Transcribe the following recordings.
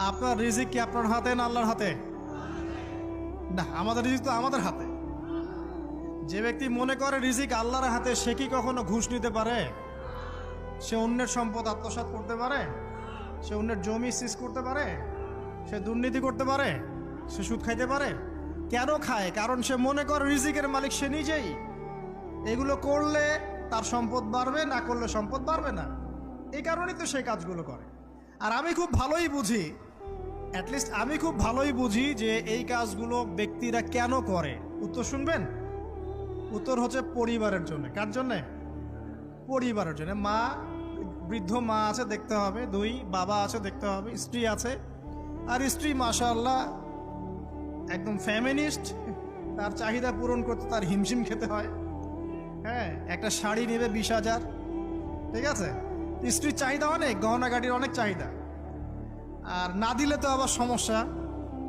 আপনার রিজিক কি আপনার হাতে না আল্লাহর হাতে? না, আমাদের রিজিক তো আমাদের হাতে। যে ব্যক্তি মনে করে রিজিক আল্লাহর হাতে, সে কি কখনো ঘুষ নিতে পারে? সে অন্যের সম্পদ আত্মসাৎ করতে পারে? সে অন্যের জমি সিজ করতে পারে? সে দুর্নীতি করতে পারে? সে সুদ খাইতে পারে? কেন খায়? কারণ সে মনে করে রিজিকের মালিক সে নিজেই। এগুলো করলে তার সম্পদ বাড়বে, না করলে সম্পদ বাড়বে না। এই কারণেই তো সে কাজগুলো করে। আর আমি খুব ভালোই বুঝি, অ্যাটলিস্ট আমি খুব ভালোই বুঝি যে এই কাজগুলো ব্যক্তিরা কেন করে। উত্তর শুনবেন? উত্তর হচ্ছে পরিবারের জন্য। কার জন্যে? পরিবারের জন্য। মা, বৃদ্ধ মা আছে দেখতে হবে, দুই বাবা আছে দেখতে হবে, স্ত্রী আছে। আর স্ত্রী মাশাআল্লাহ একদম ফ্যামিনিস্ট, তার চাহিদা পূরণ করতে তার হিমশিম খেতে হয়। হ্যাঁ, একটা শাড়ি নেবে 20,000, ঠিক আছে? স্ত্রীর চাহিদা অনেক, গহনাগাটির অনেক চাহিদা। আর না দিলে তো আবার সমস্যা,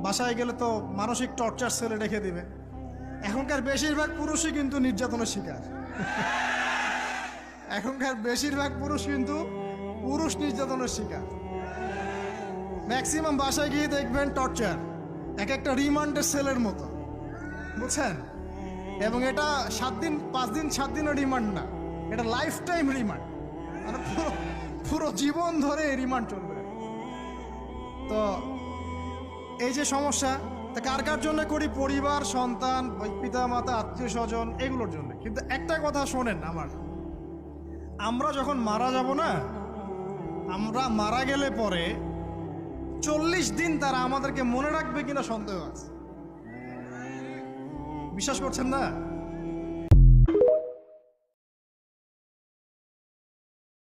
বাসায় গেলে তো মানসিক টর্চার সেলে রেখে দিবে। এখনকার বেশিরভাগ পুরুষই কিন্তু নির্যাতনের শিকার। এখনকার বেশিরভাগ পুরুষ কিন্তু পুরুষ নির্যাতনের শিকার। ম্যাক্সিমাম বাসায় গিয়ে দেখবেন টর্চার, এক একটা রিমান্ডের সেলের মতো, বুঝছেন? এবং এটা 7 দিন 5 দিন 7 দিনের রিমান্ড না, এটা লাইফ টাইম রিমান্ড, মানে পুরো জীবন ধরে রিমান্ড চলবে। তো এই যে সমস্যা, তা কার কার জন্য করি? পরিবার, সন্তান, পিতা মাতা, আত্মীয় স্বজন, এগুলোর জন্য। কিন্তু একটা কথা শোনেন আমার, আমরা যখন মারা যাব না, আমরা মারা গেলে পরে 40 দিন তারা আমাদেরকে মনে রাখবে কিনা সন্দেহ আছে। বিশ্বাস করছেন না?